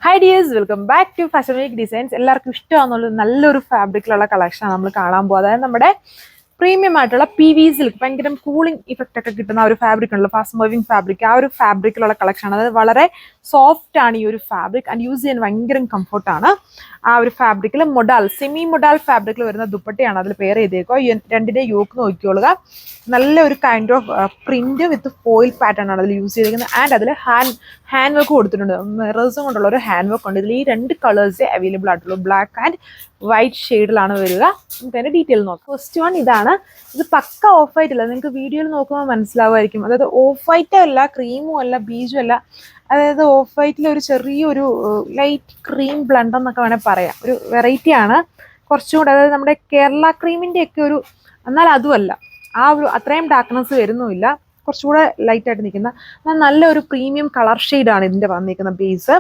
Hi dears, welcome back to Fashion Week Designs. എല്ലാവർക്കും ഇഷ്ടമാണെന്നുള്ള നല്ലൊരു ഫാബ്രിക്കിലുള്ള കളക്ഷനാണ് നമ്മൾ കാണാൻ പോകുന്നത്. അതായത് നമ്മുടെ പ്രീമിയം ആയിട്ടുള്ള PV സിൽക്ക് ഭയങ്കര കൂളിംഗ് ഇഫക്റ്റ് ഒക്കെ കിട്ടുന്ന ഒരു ഫാബ്രിക് ഉണ്ടല്ലോ, ഫാസ്റ്റ് മൂവിങ് ഫാബ്രിക്. ആ ഒരു ഫാബ്രിക്കിലുള്ള കളക്ഷൻ ആണ്. അതായത് വളരെ സോഫ്റ്റ് ആണ് ഈ ഒരു ഫാബ്രിക് ആൻഡ് യൂസ് ചെയ്യാൻ ഭയങ്കര കംഫർട്ടാണ്. ആ ഒരു ഫാബ്രിക്കിൽ സെമി മൊഡാൽ ഫാബ്രിക്കിൽ വരുന്ന ദുപ്പട്ടയാണ് അതിൽ പെയർ ചെയ്തേക്കുക. രണ്ടിന്റെ യോക്ക് നോക്കിക്കൊള്ളുക. നല്ലൊരു kind of print with foil pattern ആണ് അതിൽ യൂസ് ചെയ്തിരിക്കുന്നത്. ആൻഡ് അതിൽ ഹാൻഡ് വർക്ക് കൊടുത്തിട്ടുണ്ട്. മിറേഴ്സും കൊണ്ടുള്ള ഒരു ഹാൻഡ് വർക്ക് ഉണ്ട്. ഇതിൽ ഈ രണ്ട് കളേഴ്സേ അവൈലബിൾ ആയിട്ടുള്ളൂ, ബ്ലാക്ക് ആൻഡ് വൈറ്റ് ഷെയ്ഡിലാണ് വരിക. നമുക്ക് അതിന്റെ ഡീറ്റെയിൽ നോക്കാം. ഫസ്റ്റ് വൺ ഇതാണ്. ഇത് പക്ക ഓഫ് വൈറ്റ് അല്ല, നിങ്ങൾക്ക് വീഡിയോയിൽ നോക്കുമ്പോൾ മനസ്സിലാവുമായിരിക്കും. അതായത് ഓഫ് വൈറ്റും അല്ല, ക്രീമും അല്ല, ബീജും അല്ല. അതായത് ഓഫ് വൈറ്റിൽ ഒരു ചെറിയൊരു ലൈറ്റ് ക്രീം ബ്ലണ്ട് എന്നൊക്കെ വേണേൽ പറയാം. ഒരു വെറൈറ്റി ആണ് കുറച്ചുകൂടെ. അതായത് നമ്മുടെ കേരള ക്രീമിന്റെ ഒക്കെ ഒരു, എന്നാൽ അതുമല്ല, ആ ഒരു അത്രയും ഡാർക്ക്നെസ് വരുന്നുമില്ല, കുറച്ചുകൂടെ ലൈറ്റ് ആയിട്ട് നിൽക്കുന്ന നല്ലൊരു പ്രീമിയം കളർ ഷെയ്ഡാണ് ഇതിന്റെ വന്നിരിക്കുന്ന ബേസ്.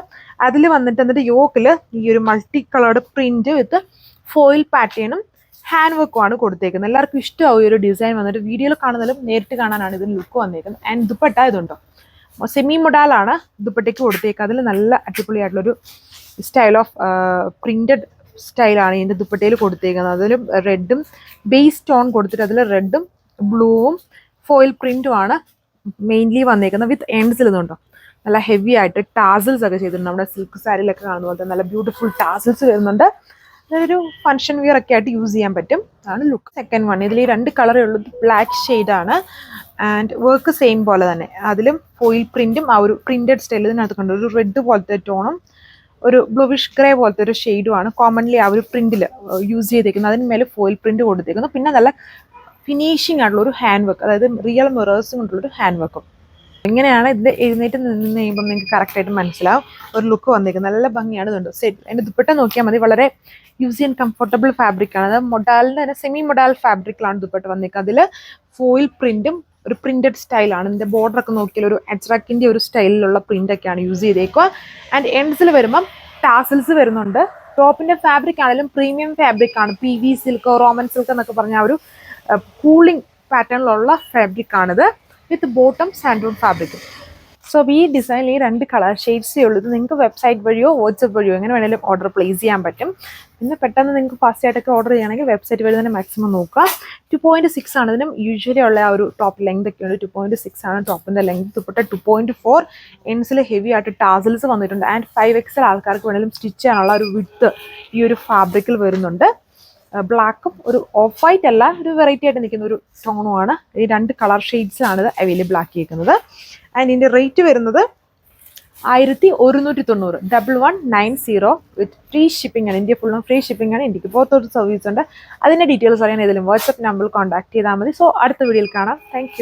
അതിൽ എന്നിട്ട് യോക്കിൽ ഈ ഒരു മൾട്ടി കളേർഡ് പ്രിന്റ് വിത്ത് ഫോയിൽ പാറ്റേണും ഹാൻഡ് വർക്കും ആണ് കൊടുത്തേക്കുന്നത്. എല്ലാവർക്കും ഇഷ്ടമാവും ഈ ഒരു ഡിസൈൻ വന്നിട്ട്. വീഡിയോയിൽ കാണുന്നതിലും നേരിട്ട് കാണാനാണ് ഇതിന് ലുക്ക് വന്നിരിക്കുന്നത്. ആൻഡ് ദുപ്പട്ട ഇതുണ്ടോ, സെമി മൊഡാലാണ് ദുപ്പട്ടയ്ക്ക് കൊടുത്തേക്കുന്നത്. അതിൽ നല്ല അടിപൊളിയായിട്ടുള്ളൊരു സ്റ്റൈൽ ഓഫ് പ്രിന്റഡ് സ്റ്റൈലാണ് ഇതിൻ്റെ ദുപ്പട്ടയിൽ കൊടുത്തേക്കുന്നത്. അതിലും റെഡും ബേസ് ടോൺ കൊടുത്തിട്ട് അതിൽ റെഡും ബ്ലൂവും ഫോയിൽ പ്രിന്റുമാണ് മെയിൻലി വന്നേക്കുന്നത്. വിത്ത് എൻഡ്സിൽ ഇതുണ്ടോ നല്ല ഹെവി ആയിട്ട് ടാസിൽസ് ഒക്കെ ചെയ്തിട്ടുണ്ട്. നമ്മുടെ സിൽക്ക് സാരിയിലൊക്കെ കാണുന്ന പോലത്തെ നല്ല ബ്യൂട്ടിഫുൾ ടാസിൽസ് വരുന്നുണ്ട്. അതൊരു ഫംഗ്ഷൻ വിയർ ഒക്കെ ആയിട്ട് യൂസ് ചെയ്യാൻ പറ്റും. അതാണ് ലുക്ക്. സെക്കൻഡ് വൺ, ഇതിൽ ഈ രണ്ട് കളറേ ഉള്ളത്, ബ്ലാക്ക് ഷെയ്ഡാണ്. ആൻഡ് വർക്ക് സെയിം പോലെ തന്നെ അതിലും ഫോയിൽ പ്രിന്റും ആ ഒരു പ്രിന്റഡ് സ്റ്റൈൽ ഇതിനകത്ത് കണ്ടു. ഒരു റെഡ് പോലത്തെ ടോണും ഒരു ബ്ലൂവിഷ് ഗ്രേ പോലത്തെ ഒരു ഷെയ്ഡുമാണ് കോമൺലി ആ ഒരു പ്രിന്റിൽ യൂസ് ചെയ്തേക്കുന്നത്. അതിന് മേലെ ഫോയിൽ പ്രിന്റ് കൊടുത്തേക്കുന്നു. പിന്നെ നല്ല ഫിനിഷിംഗ് ആയിട്ടുള്ള ഒരു ഹാൻഡ് വർക്ക്, അതായത് റിയൽ മിറേഴ്സും കൊണ്ടുള്ളൊരു ഹാൻഡ് വർക്കും. എങ്ങനെയാണ് ഇതിൻ്റെ എഴുന്നേറ്റ് നിന്ന് കഴിയുമ്പോൾ നിങ്ങൾക്ക് കറക്റ്റായിട്ട് മനസ്സിലാവും ഒരു ലുക്ക് വന്നിരിക്കുന്നത്. നല്ല ഭംഗിയാണ്. ഇതുണ്ട് സെറ്റ്. അതിൻ്റെ ദുപ്പട്ട നോക്കിയാൽ മതി. വളരെ യൂസ് ചെയ്യാൻ കംഫർട്ടബിൾ ഫാബ്രിക്കാണ്. അത് മൊഡാലിൻ്റെ തന്നെ സെമി മൊഡാൽ ഫാബ്രിക്കിലാണ് ദുപ്പട്ട വന്നിരിക്കുന്നത്. അതിൽ ഫോയിൽ പ്രിന്റും ഒരു പ്രിന്റഡ് സ്റ്റൈലാണ്. ഇതിൻ്റെ ബോർഡറൊക്കെ നോക്കിയാൽ ഒരു അജ്രക്കിൻ്റെ ഒരു സ്റ്റൈലിലുള്ള പ്രിൻ്റൊക്കെയാണ് യൂസ് ചെയ്തേക്കുക. ആൻഡ് എൻഡ്സിൽ വരുമ്പം ടാസിൽസ് വരുന്നുണ്ട്. ടോപ്പിൻ്റെ ഫാബ്രിക് ആണെങ്കിലും പ്രീമിയം ഫാബ്രിക് ആണ്. PV സിൽക്ക്, റോമൻ സിൽക്ക് എന്നൊക്കെ പറഞ്ഞ ഒരു കൂളിംഗ് പാറ്റേണിലുള്ള ഫാബ്രിക് ആണിത്. വിത്ത് ബോട്ടം സാൻഡൂൺ ഫാബ്രിക്. സോ ഈ ഡിസൈനിൽ ഈ രണ്ട് കളർ ഷെയ്ഡ്സേ ഉള്ളൂ. ഇത് നിങ്ങൾക്ക് വെബ്സൈറ്റ് വഴിയോ വാട്സപ്പ് വഴിയോ എങ്ങനെ വേണമെങ്കിലും ഓർഡർ പ്ലേസ് ചെയ്യാൻ പറ്റും. പിന്നെ പെട്ടെന്ന് നിങ്ങൾക്ക് ഫാസ്റ്റ് ആയിട്ടൊക്കെ ഓർഡർ ചെയ്യണമെങ്കിൽ വെബ്സൈറ്റ് വഴി തന്നെ മാക്സിമം നോക്കുക. 2.6 ആണ് ഇതിനും യൂഷ്വലി ഉള്ള ആ ഒരു ടോപ്പ് ലെങ്ത് ഒക്കെ ഉണ്ട്. 2.6 ആണ് ടോപ്പിൻ്റെ ലെങ്ത്. ദുപ്പട്ട 2.4. എൻഡ്സിൽ ഹെവി ആയിട്ട് ടാസിൽസ് വന്നിട്ടുണ്ട്. ആൻഡ് 5XL ആൾക്കാർക്ക് വേണമെങ്കിലും സ്റ്റിച്ച് ചെയ്യാനുള്ള ഒരു വിഡ്ത്ത് ഈ ഒരു ഫാബ്രിക്കിൽ വരുന്നുണ്ട്. ബ്ലാക്കും ഒരു ഓഫ് വൈറ്റ് അല്ല, ഒരു വെറൈറ്റി ആയിട്ട് നിൽക്കുന്ന ഒരു ടോണുമാണ്. ഈ രണ്ട് കളർ ഷെയ്ഡ്സിലാണ് ഇത് അവൈലബിൾ ആക്കിയിരിക്കുന്നത്. ആൻഡ് ഇതിൻ്റെ റേറ്റ് വരുന്നത് 1190, 1190 വിത്ത് ഫ്രീ ഷിപ്പിംഗ് ആണ്. ഇന്ത്യ ഫുള്ളും ഫ്രീ ഷിപ്പിംഗ് ആണ്. ഇന്ത്യക്ക് പുറത്തൊരു സർവീസ് ഉണ്ട്. അതിൻ്റെ ഡീറ്റെയിൽസ് അറിയാൻ ഏതെങ്കിലും വാട്സപ്പ് നമ്പറിൽ കോൺടാക്ട് ചെയ്താൽ മതി. സോ അടുത്ത വീഡിയോയിൽ കാണാം. താങ്ക്